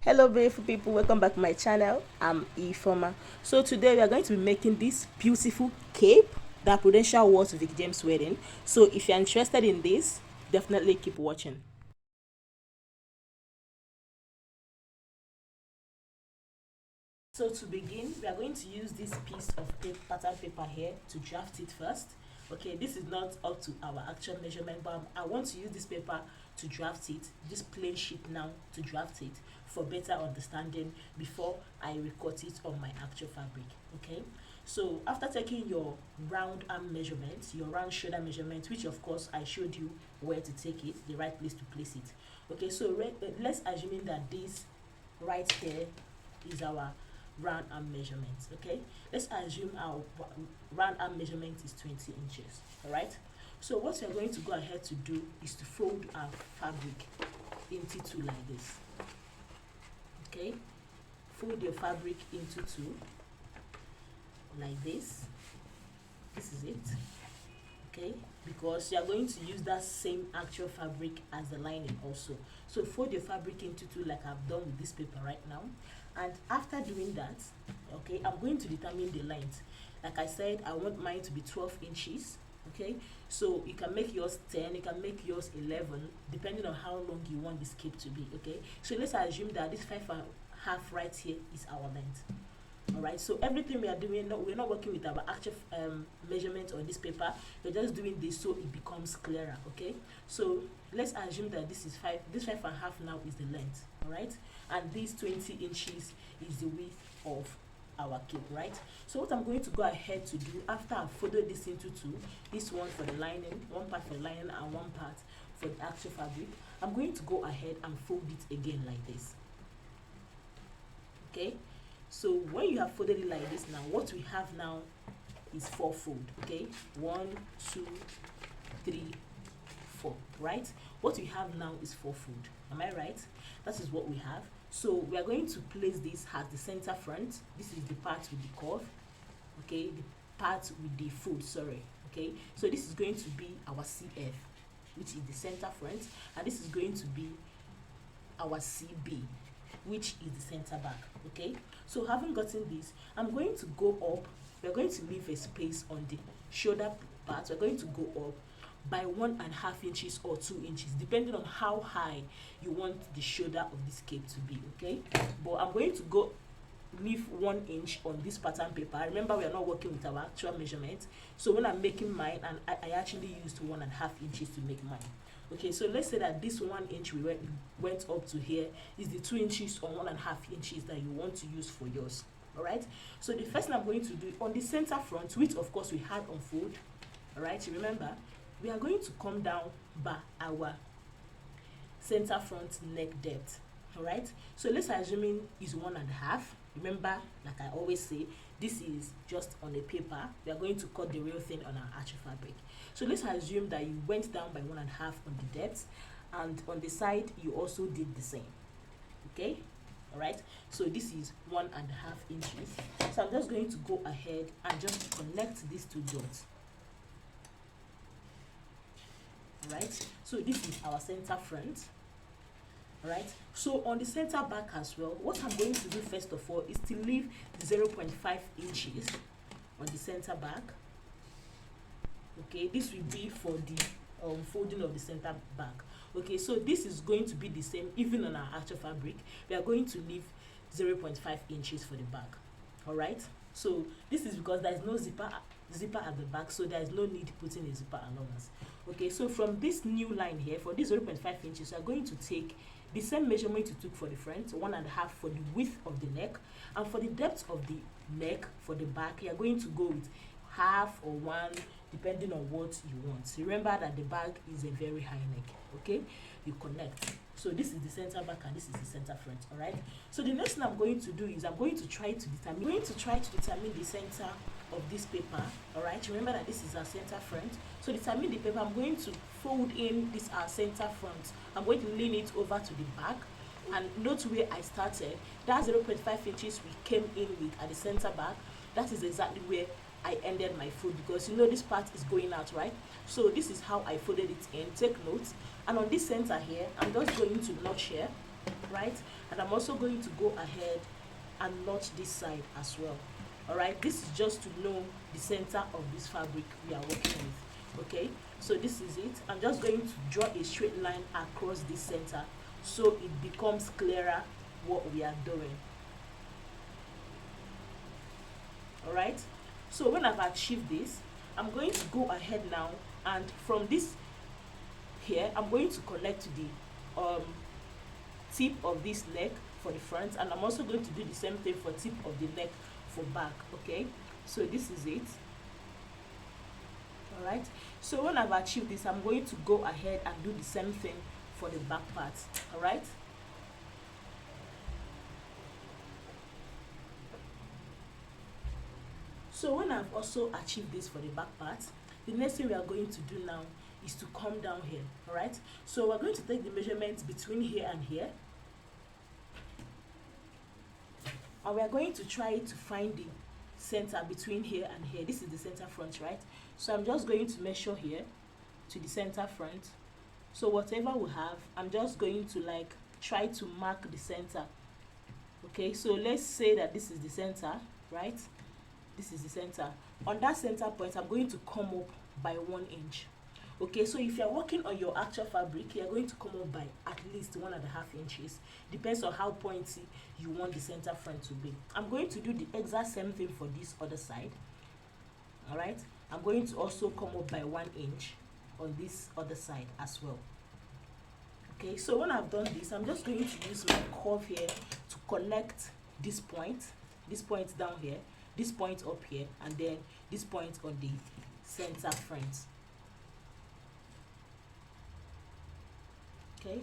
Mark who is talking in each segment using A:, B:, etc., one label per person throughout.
A: Hello beautiful people, welcome back to my channel. I'm Ifoma. So today we are going to be making this beautiful cape that Prudential wore to Vic James' wedding. So if you're interested in this, definitely keep watching. So to begin, we are going to use this piece of pattern paper here to draft it first. Okay, this is not up to our actual measurement, but I want to use this paper to draft it, this plain sheet now to draft it for better understanding before I record it on my actual fabric. Okay, so after taking your round arm measurement, your round shoulder measurement, which of course I showed you where to take it, the right place to place it. Okay, so let's assume that this right here is our round arm measurement. Okay, let's assume our round arm measurement is 20 inches. All right, so what we're going to go ahead to do is to fold our fabric into two like this. Okay, fold your fabric into two like this. This is it. Okay, because you are going to use that same actual fabric as the lining also. So fold your fabric into two like I've done with this paper right now. And after doing that, okay, I'm going to determine the length. Like I said, I want mine to be 12 inches. Okay, so you can make yours 10, you can make yours 11, depending on how long you want this cape to be. Okay, so let's assume that this 5.5 right here is our length. All right, so everything we are doing, we're not working with our actual measurement on this paper. We're just doing this so it becomes clearer. Okay, so let's assume that this 5.5 now is the length. All right, and this 20 inches is the width of our cape, right? So what I'm going to go ahead to do after I've folded this into two, this one for the lining, one part for the lining and one part for the actual fabric, I'm going to go ahead and fold it again like this. Okay, so when you have folded it like this, now what we have now is 4 fold. Okay, 1 2 3 4, right? What we have now is 4 fold. Am I right? That is what we have. So we are going to place this as the center front. This is the part with the curve. Okay, the part with the fold, sorry. Okay, so this is going to be our CF, which is the center front, and this is going to be our CB, which is the center back. Okay, so having gotten this, I'm going to go up. We're going to leave a space on the shoulder part. We're going to go up by 1.5 inches or 2 inches, depending on how high you want the shoulder of this cape to be. Okay, but I'm going to go leave 1 inch on this pattern paper. Remember, we are not working with our actual measurement, so when I'm making mine, and I actually used 1.5 inches to make mine. Okay, so let's say that this 1 inch we went up to here is the 2 inches or 1.5 inches that you want to use for yours. All right, so the first thing I'm going to do on the center front, which of course we had on fold, all right, remember, we are going to come down by our center front neck depth. All right, so let's assume is 1.5. Remember, like I always say, this is just on a paper. We are going to cut the real thing on our actual fabric. So let's assume that you went down by 1.5 on the depth, and on the side you also did the same. Okay, all right, so this is 1.5 inches. So I'm just going to go ahead and just connect these two dots. Right, so this is our center front. All right, so on the center back as well, what I'm going to do first of all is to leave 0.5 inches on the center back. Okay, this will be for the folding of the center back. Okay, so this is going to be the same even on our actual fabric. We are going to leave 0.5 inches for the back. All right, so this is because there is no zipper at the back, so there is no need putting a zipper allowance. Okay, so from this new line here, for this 0.5 inches, we are going to take the same measurement you took for the front, 1.5 for the width of the neck, and for the depth of the neck for the back, you are going to go with half or 1, depending on what you want. Remember that the bag is a very high neck. Okay, you connect. So this is the center back and this is the center front. All right, so the next thing I'm going to do is I'm going to try to determine the center of this paper. All right, remember that this is our center front. So determine the paper. I'm going to fold in this our center front. I'm going to lean it over to the back, and note where I started. That 0.5 inches we came in with at the center back, that is exactly where I ended my fold, because you know this part is going out, right? So this is how I folded it in. Take note. And on this center here, I'm just going to notch here. right? And I'm also going to go ahead and notch this side as well. All right, this is just to know the center of this fabric we are working with. Okay, so this is it. I'm just going to draw a straight line across this center so it becomes clearer what we are doing. All right, so when I've achieved this, I'm going to go ahead now, and from this here I'm going to connect the tip of this neck for the front, and I'm also going to do the same thing for tip of the neck for back. Okay, so this is it. All right, so when I've achieved this, I'm going to go ahead and do the same thing for the back part. All right, so when I've also achieved this for the back part, the next thing we are going to do now is to come down here. All right, so we're going to take the measurements between here and here, and we are going to try to find the center between here and here. This is the center front, right? So I'm just going to measure here to the center front. So whatever we have, I'm just going to like try to mark the center. Okay, so let's say that this is the center, right? This is the center. On that center point, I'm going to come up by 1 inch. Okay, so if you're working on your actual fabric, you're going to come up by at least 1.5 inches. Depends on how pointy you want the center front to be. I'm going to do the exact same thing for this other side. All right, I'm going to also come up by 1 inch on this other side as well. Okay, so when I've done this, I'm just going to use my curve here to connect this point down here, this point up here, and then this point on the center front. Okay,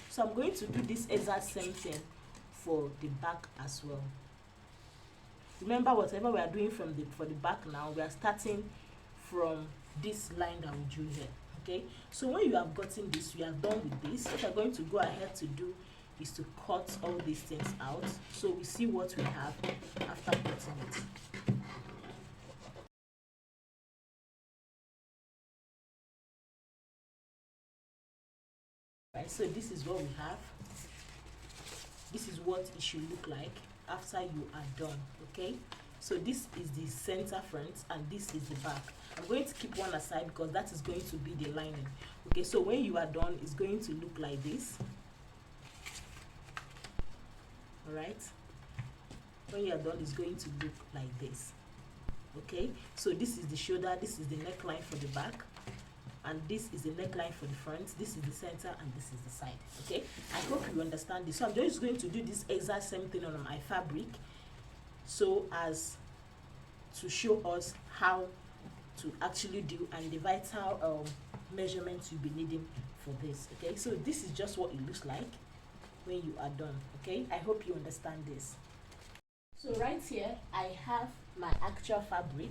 A: so I'm going to do this exact same thing for the back as well. Remember, whatever we are doing for the back now, we are starting from this line that we drew here. Okay, so when you have gotten this, we are done with this. What we're going to go ahead to do is to cut all these things out so we see what we have after cutting it. Right, so this is what we have. This is what it should look like after you are done. Okay, so this is the center front and this is the back. I'm going to keep one aside because that is going to be the lining. Okay, so when you are done, it's going to look like this. All right, when you are done, it's going to look like this. Okay, so this is the shoulder, this is the neckline for the back, and this is the neckline for the front, this is the center, and this is the side. Okay, I hope you understand this. So I'm just going to do this exact same thing on my fabric so as to show us how to actually do and the vital measurements you'll be needing for this. Okay, so this is just what it looks like when you are done. Okay, I hope you understand this. So right here I have my actual fabric.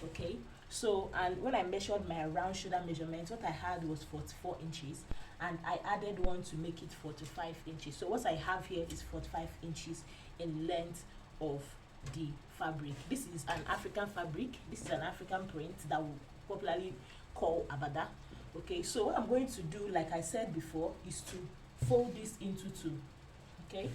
A: Okay, so and when I measured my round shoulder measurement, what I had was 44 inches, and I added one to make it 45 inches. So what I have here is 45 inches in length of the fabric. This is an African fabric. This is an African print that we popularly call abada. Okay, so what I'm going to do, like I said before, is to fold this into two. Okay,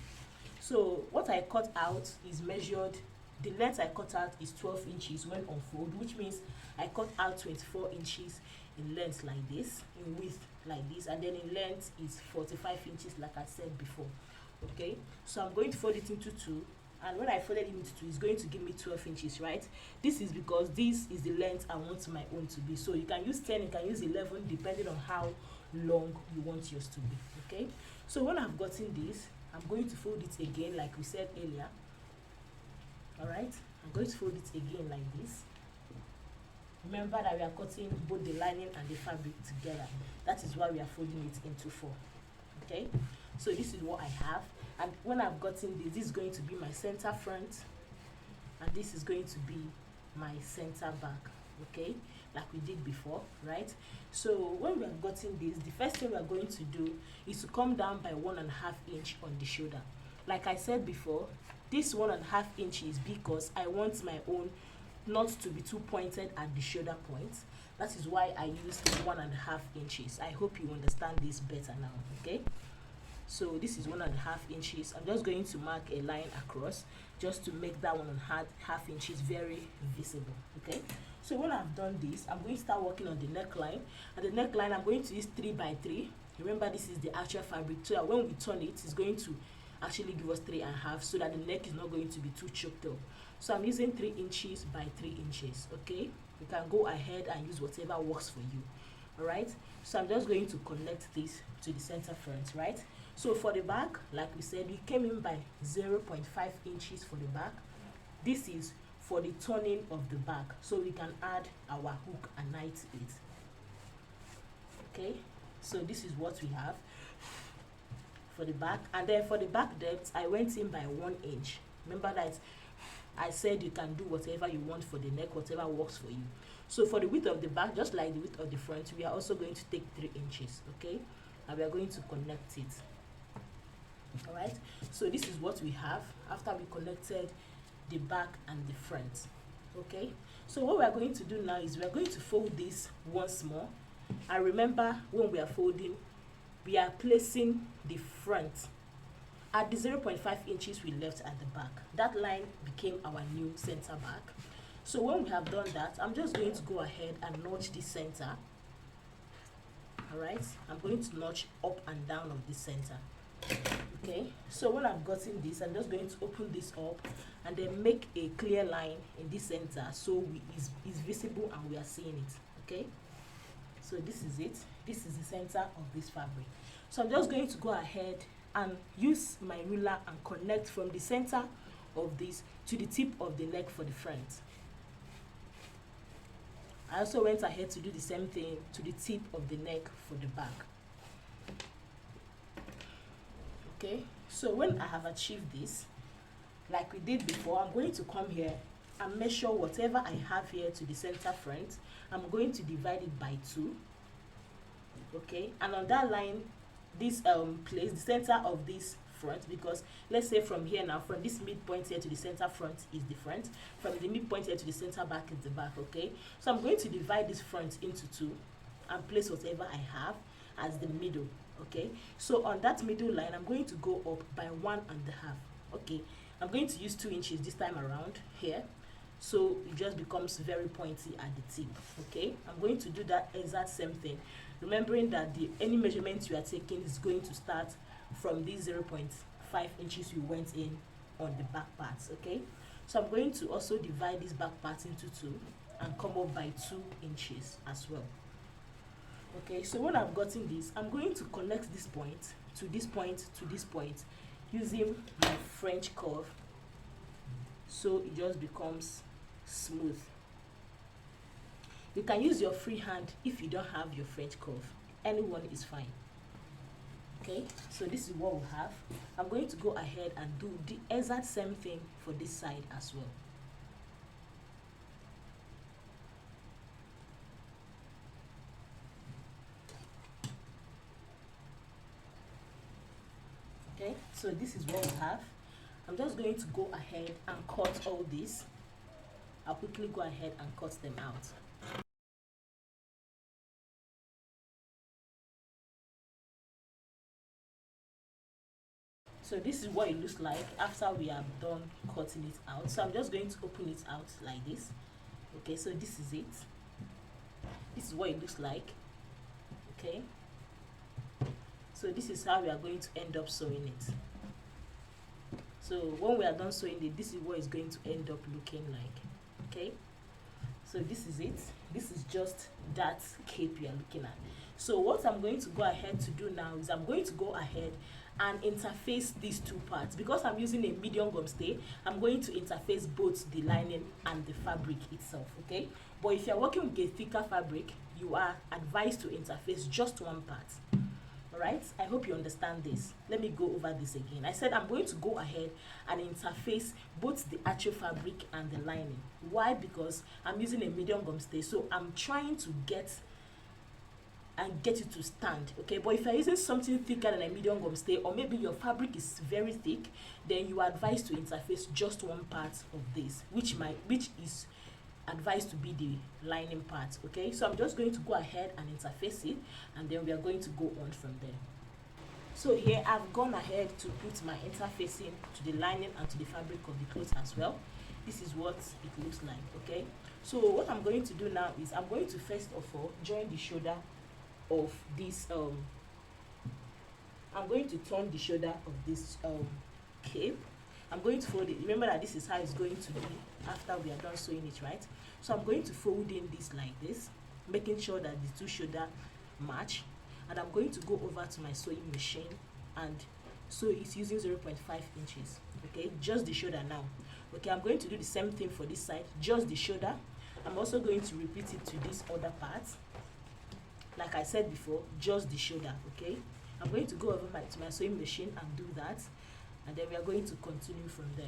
A: so what I cut out is measured. The length I cut out is 12 inches when unfold, which means I cut out 24 inches in length like this, in width like this, and then in length is 45 inches like I said before. Okay, so I'm going to fold it into two, and when I fold it into two, it's going to give me 12 inches, right? This is because this is the length I want my own to be. So you can use 10, you can use 11, depending on how long you want yours to be. Okay, so when I've gotten this, I'm going to fold it again like we said earlier. All right, I'm going to fold it again like this. Remember that we are cutting both the lining and the fabric together. That is why we are folding it into four. Okay, so this is what I have, and when I've gotten this is going to be my center front, and this is going to be my center back. Okay, like we did before, right? So when we have gotten this, the first thing we are going to do is to come down by 1.5 inch on the shoulder. Like I said before, this 1.5 inches because I want my own not to be too pointed at the shoulder point. That is why I used 1.5 inches. I hope you understand this better now. Okay, so this is 1.5 inches. I'm just going to mark a line across just to make that 1.5 inches very visible. Okay, so when I've done this, I'm going to start working on the neckline. And the neckline, I'm going to use 3x3. Remember, this is the actual fabric, so that when we turn it, it's going to actually give us 3.5, so that the neck is not going to be too choked up. So I'm using 3 inches by 3 inches. Okay, you can go ahead and use whatever works for you. All right, so I'm just going to connect this to the center front, right? So for the back, like we said, we came in by 0.5 inches for the back. This is for the turning of the back, so we can add our hook and eye to it. Okay, so this is what we have for the back. And then for the back depth, I went in by 1 inch. Remember that I said you can do whatever you want for the neck, whatever works for you. So for the width of the back, just like the width of the front, we are also going to take 3 inches. Okay, and we are going to connect it. All right, so this is what we have after we connected the back and the front. Okay, so what we are going to do now is we are going to fold this once more. And remember, when we are folding, we are placing the front at the 0.5 inches we left at the back. That line became our new center back. So when we have done that, I'm just going to go ahead and notch the center. All right, I'm going to notch up and down of the center. Okay, so when I've gotten this, I'm just going to open this up and then make a clear line in this center, so it's visible and we are seeing it. Okay, so this is it. This is the center of this fabric. So I'm just going to go ahead and use my ruler and connect from the center of this to the tip of the neck for the front. I also went ahead to do the same thing to the tip of the neck for the back. Okay, so when I have achieved this, like we did before, I'm going to come here and measure whatever I have here to the center front. I'm going to divide it by 2. Okay, and on that line, this place, the center of this front, because let's say from here now, from this midpoint here to the center front is the front, from the midpoint here to the center back is the back. Okay, so I'm going to divide this front into 2 and place whatever I have as the middle. Okay, so on that middle line, I'm going to go up by 1.5. Okay, I'm going to use 2 inches this time around here, so it just becomes very pointy at the tip. Okay, I'm going to do that exact same thing, remembering that any measurement you are taking is going to start from these 0.5 inches we went in on the back parts. Okay, so I'm going to also divide this back part into 2 and come up by 2 inches as well. Okay, so when I've gotten this, I'm going to connect this point to this point to this point using my French curve, so it just becomes smooth. You can use your free hand if you don't have your French curve. Anyone is fine. Okay, so this is what we have. I'm going to go ahead and do the exact same thing for this side as well. Okay, so this is what we have. I'm just going to go ahead and cut all this. I'll quickly go ahead and cut them out. So this is what it looks like after we have done cutting it out. So I'm just going to open it out like this. Okay, so this is it. This is what it looks like. Okay, so this is how we are going to end up sewing it. So when we are done sewing it, this is what it's going to end up looking like. Okay, so this is it. This is just that cape you are looking at. So what I'm going to go ahead to do now is I'm going to go ahead and interface these two parts. Because I'm using a medium gum stay, I'm going to interface both the lining and the fabric itself. Okay, but if you're working with a thicker fabric, you are advised to interface just one part. All right, I hope you understand this. Let me go over this again. I said I'm going to go ahead and interface both the actual fabric and the lining. Why? Because I'm using a medium gum stay, so I'm trying to get it to stand. Okay, but if you're using something thicker than a medium gum stay, or maybe your fabric is very thick, then you are advised to interface just one part of this, which is advised to be the lining part. Okay, so I'm just going to go ahead and interface it, and then we are going to go on from there. So here I've gone ahead to put my interfacing to the lining and to the fabric of the clothes as well. This is what it looks like. Okay, so what I'm going to do now is I'm going to first of all join the shoulder of this I'm going to turn the shoulder of this cape. I'm going to fold it. Remember that this is how it's going to be after we are done sewing it, right? So I'm going to fold in this like this, making sure that the two shoulder match, and I'm going to go over to my sewing machine and sew it using 0.5 inches. Okay, just the shoulder now. Okay, I'm going to do the same thing for this side, just the shoulder. I'm also going to repeat it to this other part. Like I said before, just the shoulder. Okay, I'm going to go over to my sewing machine and do that, and then we are going to continue from there.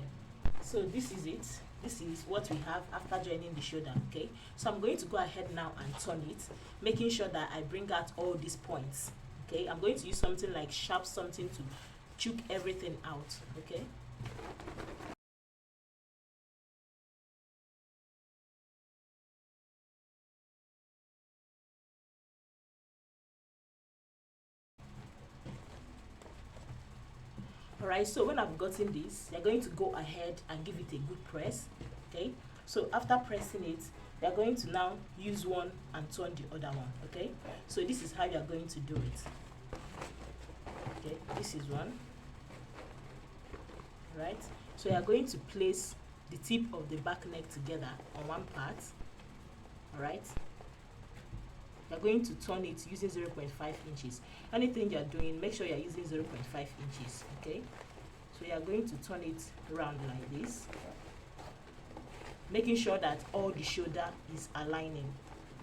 A: So this is it. This is what we have after joining the shoulder. Okay, so I'm going to go ahead now and turn it, making sure that I bring out all these points. Okay, I'm going to use something like sharp something to choke everything out. Okay, alright, so when I've gotten this, you're going to go ahead and give it a good press. Okay, so after pressing it, you're going to now use one and turn the other one. Okay, so this is how you're going to do it. Okay, this is one. Right, so you're going to place the tip of the back neck together on one part. Alright, you're going to turn it using 0.5 inches. Anything you're doing, make sure you're using 0.5 inches. Okay, so you're going to turn it around like this, making sure that all the shoulder is aligning.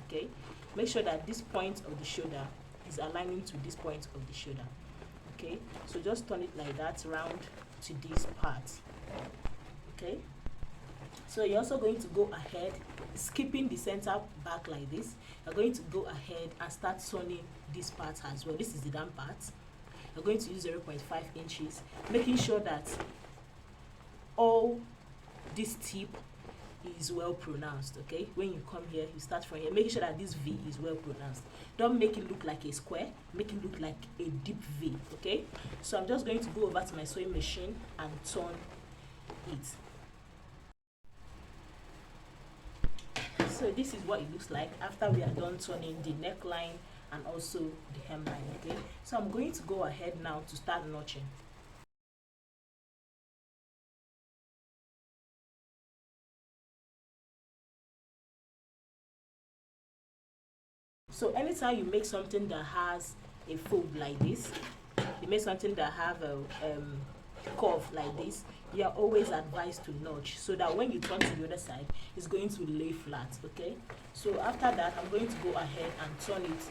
A: Okay, make sure that this point of the shoulder is aligning to this point of the shoulder. Okay, so just turn it like that round to this part. Okay, so you're also going to go ahead, skipping the center back like this. You're going to go ahead and start turning this part as well. This is the down part. You're going to use 0.5 inches, making sure that all this tip is well pronounced. Okay, when you come here, you start from here, making sure that this V is well pronounced. Don't make it look like a square, make it look like a deep V. Okay, so I'm just going to go over to my sewing machine and turn it. So this is what it looks like after we are done turning the neckline and also the hemline. Okay, so I'm going to go ahead now to start notching. So anytime you make something that has a fold like this, you make something that have a curve like this, you are always advised to notch, so that when you turn to the other side, it's going to lay flat. Okay, so after that, I'm going to go ahead and turn it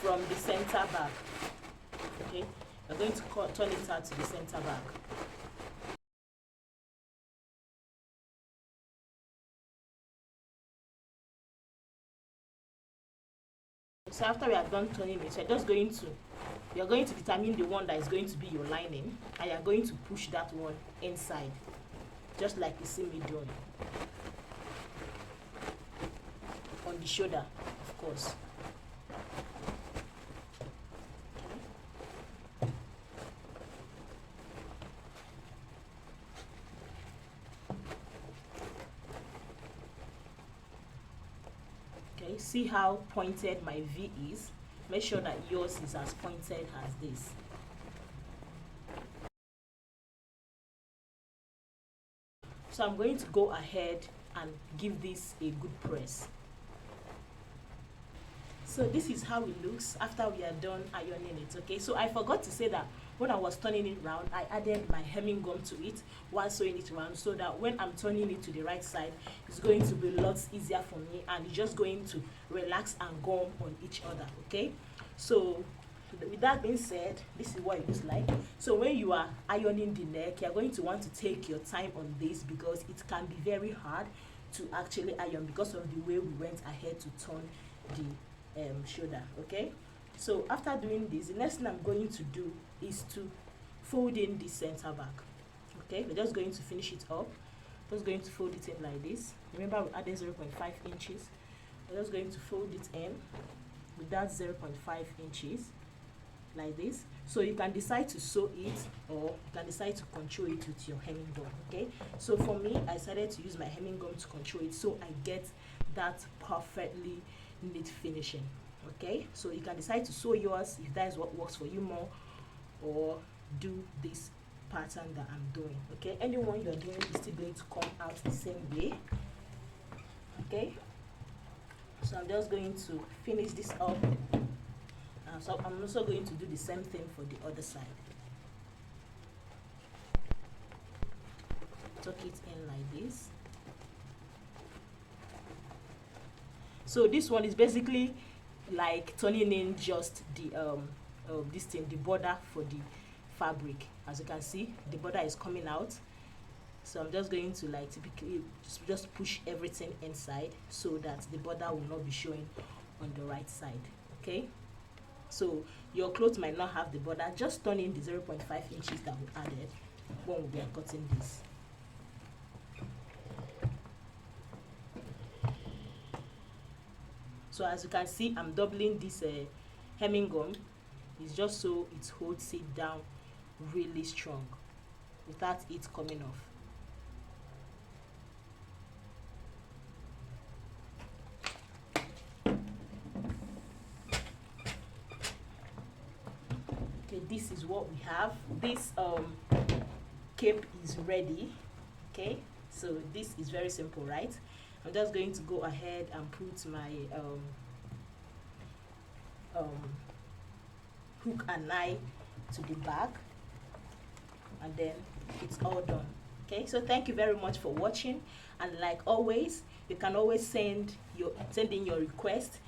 A: from the center back. Okay, I'm going to turn it out to the center back. So after we are done turning it, you're going to determine the one that is going to be your lining, and you're going to push that one inside, just like you see me doing on the shoulder, of course. Okay, see how pointed my V is? Make sure that yours is as pointed as this. So I'm going to go ahead and give this a good press. So this is how it looks after we are done ironing it. Okay, so I forgot to say that when I was turning it round, I added my hemming gum to it while sewing it round, so that when I'm turning it to the right side, it's going to be lots easier for me, and it's just going to relax and gum on each other. Okay, so with that being said, this is what it looks like. So when you are ironing the neck, you're going to want to take your time on this, because it can be very hard to actually iron because of the way we went ahead to turn the shoulder. Okay, so after doing this, the next thing I'm going to do is to fold in the center back. Okay, we're just going to finish it up. Just going to fold it in like this. Remember, we added 0.5 inches. I'm just going to fold it in with that 0.5 inches like this. So you can decide to sew it, or you can decide to control it with your hemming gum. Okay, so for me, I decided to use my hemming gum to control it, so I get that perfectly neat finishing. Okay, so you can decide to sew yours if that is what works for you more, or do this pattern that I'm doing. Okay, anyone you're doing is still going to come out the same way. Okay, so I'm just going to finish this up. So I'm also going to do the same thing for the other side. Tuck it in like this. So this one is basically like turning in just the this thing, the border for the fabric. As you can see, the border is coming out. So I'm just going to like typically just push everything inside so that the border will not be showing on the right side. Okay, so your clothes might not have the border. Just turn in the 0.5 inches that we added when we are cutting this. So as you can see, I'm doubling this hemming gum. It's just so it holds it down really strong without it coming off. Okay, this is what we have. This cape is ready. Okay, so this is very simple, right? I'm just going to go ahead and put my hook and eye to the back, and then it's all done. Okay, so thank you very much for watching, and like always, you can always send in your request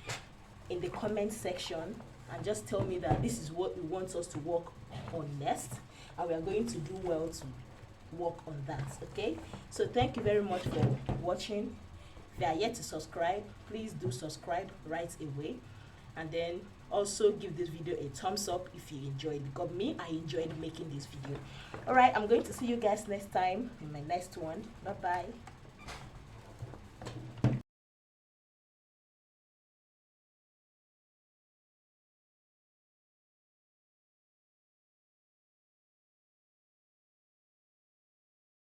A: in the comment section, and just tell me that this is what you want us to work on next, and we are going to do well to work on that. Okay, so thank you very much for watching. If you are yet to subscribe, please do subscribe right away, and then also give this video a thumbs up if you enjoyed, because me, I enjoyed making this video. All right, I'm going to see you guys next time in my next one. Bye bye.